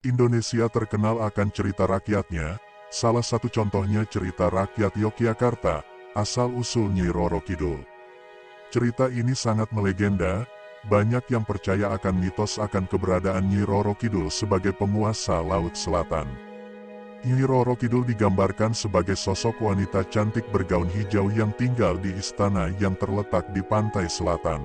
Indonesia terkenal akan cerita rakyatnya, salah satu contohnya cerita rakyat Yogyakarta, asal-usul Nyi Roro Kidul. Cerita ini sangat melegenda, banyak yang percaya akan mitos akan keberadaan Nyi Roro Kidul sebagai penguasa Laut Selatan. Nyi Roro Kidul digambarkan sebagai sosok wanita cantik bergaun hijau yang tinggal di istana yang terletak di pantai selatan.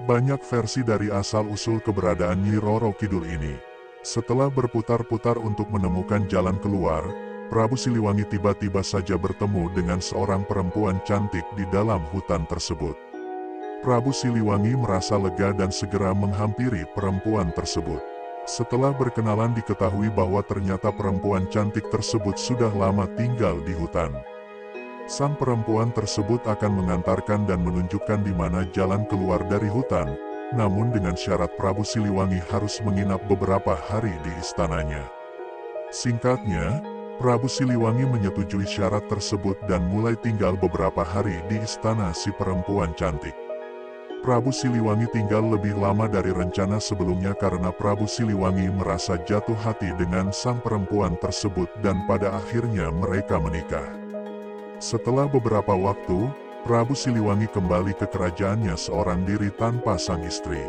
Banyak versi dari asal-usul keberadaan Nyi Roro Kidul ini. Setelah berputar-putar untuk menemukan jalan keluar, Prabu Siliwangi tiba-tiba saja bertemu dengan seorang perempuan cantik di dalam hutan tersebut. Prabu Siliwangi merasa lega dan segera menghampiri perempuan tersebut. Setelah berkenalan diketahui bahwa ternyata perempuan cantik tersebut sudah lama tinggal di hutan. Sang perempuan tersebut akan mengantarkan dan menunjukkan di mana jalan keluar dari hutan, namun dengan syarat Prabu Siliwangi harus menginap beberapa hari di istananya. Singkatnya, Prabu Siliwangi menyetujui syarat tersebut dan mulai tinggal beberapa hari di istana si perempuan cantik. Prabu Siliwangi tinggal lebih lama dari rencana sebelumnya karena Prabu Siliwangi merasa jatuh hati dengan sang perempuan tersebut dan pada akhirnya mereka menikah. Setelah beberapa waktu, Prabu Siliwangi kembali ke kerajaannya seorang diri tanpa sang istri.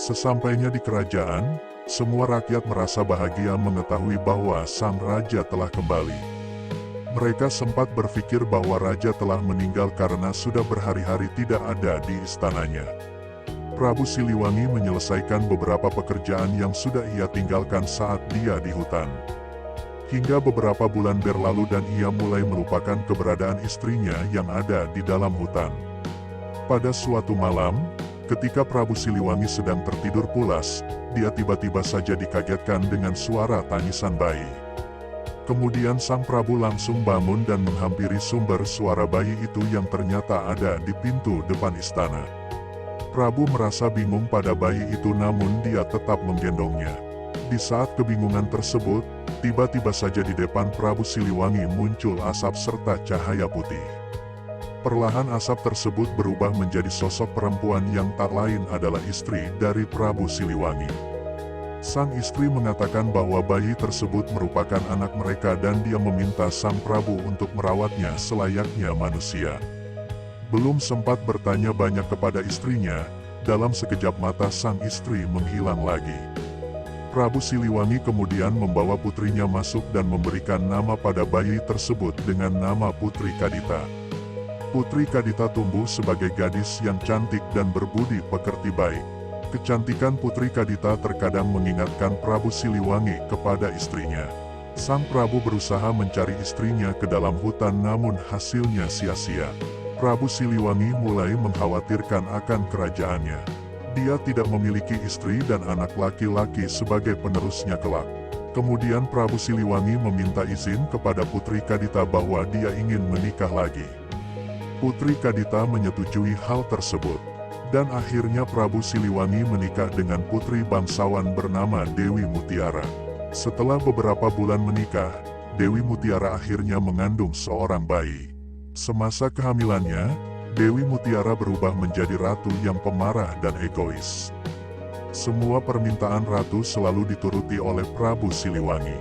Sesampainya di kerajaan, semua rakyat merasa bahagia mengetahui bahwa sang raja telah kembali. Mereka sempat berpikir bahwa raja telah meninggal karena sudah berhari-hari tidak ada di istananya. Prabu Siliwangi menyelesaikan beberapa pekerjaan yang sudah ia tinggalkan saat dia di hutan. Hingga beberapa bulan berlalu dan ia mulai melupakan keberadaan istrinya yang ada di dalam hutan. Pada suatu malam, ketika Prabu Siliwangi sedang tertidur pulas, dia tiba-tiba saja dikagetkan dengan suara tangisan bayi. Kemudian sang Prabu langsung bangun dan menghampiri sumber suara bayi itu yang ternyata ada di pintu depan istana. Prabu merasa bingung pada bayi itu namun dia tetap menggendongnya. Di saat kebingungan tersebut, tiba-tiba saja di depan Prabu Siliwangi muncul asap serta cahaya putih. Perlahan asap tersebut berubah menjadi sosok perempuan yang tak lain adalah istri dari Prabu Siliwangi. Sang istri mengatakan bahwa bayi tersebut merupakan anak mereka dan dia meminta sang Prabu untuk merawatnya selayaknya manusia. Belum sempat bertanya banyak kepada istrinya, dalam sekejap mata sang istri menghilang lagi. Prabu Siliwangi kemudian membawa putrinya masuk dan memberikan nama pada bayi tersebut dengan nama Putri Kadita. Putri Kadita tumbuh sebagai gadis yang cantik dan berbudi pekerti baik. Kecantikan Putri Kadita terkadang mengingatkan Prabu Siliwangi kepada istrinya. Sang Prabu berusaha mencari istrinya ke dalam hutan namun hasilnya sia-sia. Prabu Siliwangi mulai mengkhawatirkan akan kerajaannya. Dia tidak memiliki istri dan anak laki-laki sebagai penerusnya kelak. Kemudian Prabu Siliwangi meminta izin kepada Putri Kadita bahwa dia ingin menikah lagi. Putri Kadita menyetujui hal tersebut. Dan akhirnya Prabu Siliwangi menikah dengan putri bangsawan bernama Dewi Mutiara. Setelah beberapa bulan menikah, Dewi Mutiara akhirnya mengandung seorang bayi. Semasa kehamilannya, Dewi Mutiara berubah menjadi ratu yang pemarah dan egois. Semua permintaan ratu selalu dituruti oleh Prabu Siliwangi.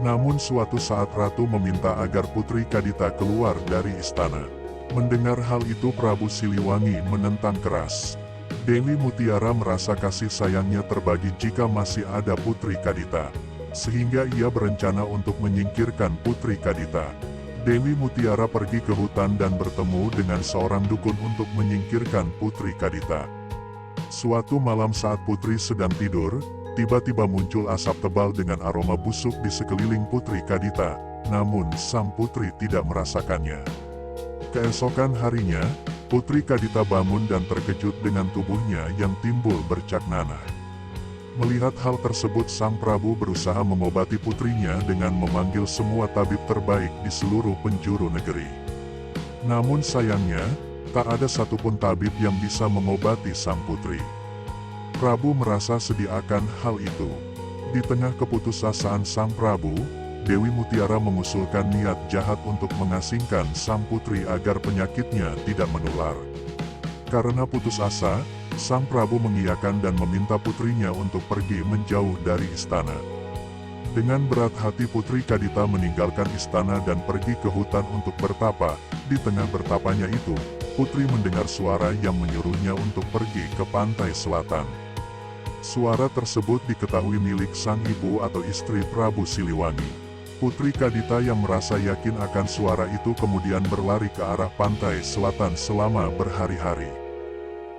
Namun suatu saat ratu meminta agar Putri Kadita keluar dari istana. Mendengar hal itu Prabu Siliwangi menentang keras. Dewi Mutiara merasa kasih sayangnya terbagi jika masih ada Putri Kadita. Sehingga ia berencana untuk menyingkirkan Putri Kadita. Dewi Mutiara pergi ke hutan dan bertemu dengan seorang dukun untuk menyingkirkan Putri Kadita. Suatu malam saat Putri sedang tidur, tiba-tiba muncul asap tebal dengan aroma busuk di sekeliling Putri Kadita, namun sang putri tidak merasakannya. Keesokan harinya, Putri Kadita bangun dan terkejut dengan tubuhnya yang timbul bercak nanah. Melihat hal tersebut sang Prabu berusaha mengobati putrinya dengan memanggil semua tabib terbaik di seluruh penjuru negeri. Namun sayangnya, tak ada satupun tabib yang bisa mengobati sang putri. Prabu merasa sedih akan hal itu. Di tengah keputusasaan sang Prabu, Dewi Mutiara mengusulkan niat jahat untuk mengasingkan sang putri agar penyakitnya tidak menular. Karena putus asa, sang Prabu mengiyakan dan meminta putrinya untuk pergi menjauh dari istana. Dengan berat hati Putri Kadita meninggalkan istana dan pergi ke hutan untuk bertapa. Di tengah bertapanya itu, Putri mendengar suara yang menyuruhnya untuk pergi ke pantai selatan. Suara tersebut diketahui milik sang ibu atau istri Prabu Siliwangi. Putri Kadita yang merasa yakin akan suara itu kemudian berlari ke arah pantai selatan selama berhari-hari.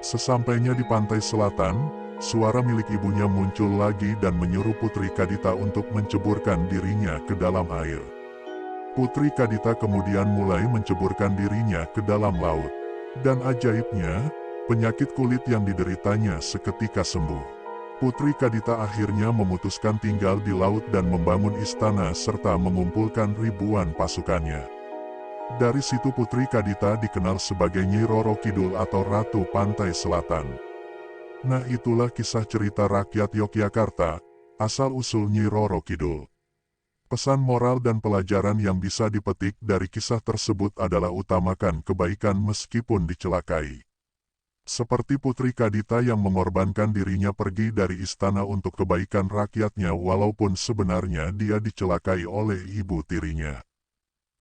Sesampainya di pantai selatan, suara milik ibunya muncul lagi dan menyuruh Putri Kadita untuk menceburkan dirinya ke dalam air. Putri Kadita kemudian mulai menceburkan dirinya ke dalam laut. Dan ajaibnya, penyakit kulit yang dideritanya seketika sembuh. Putri Kadita akhirnya memutuskan tinggal di laut dan membangun istana serta mengumpulkan ribuan pasukannya. Dari situ Putri Kadita dikenal sebagai Nyi Roro Kidul atau Ratu Pantai Selatan. Nah, itulah kisah cerita rakyat Yogyakarta, asal-usul Nyi Roro Kidul. Pesan moral dan pelajaran yang bisa dipetik dari kisah tersebut adalah utamakan kebaikan meskipun dicelakai. Seperti Putri Kadita yang mengorbankan dirinya pergi dari istana untuk kebaikan rakyatnya walaupun sebenarnya dia dicelakai oleh ibu tirinya.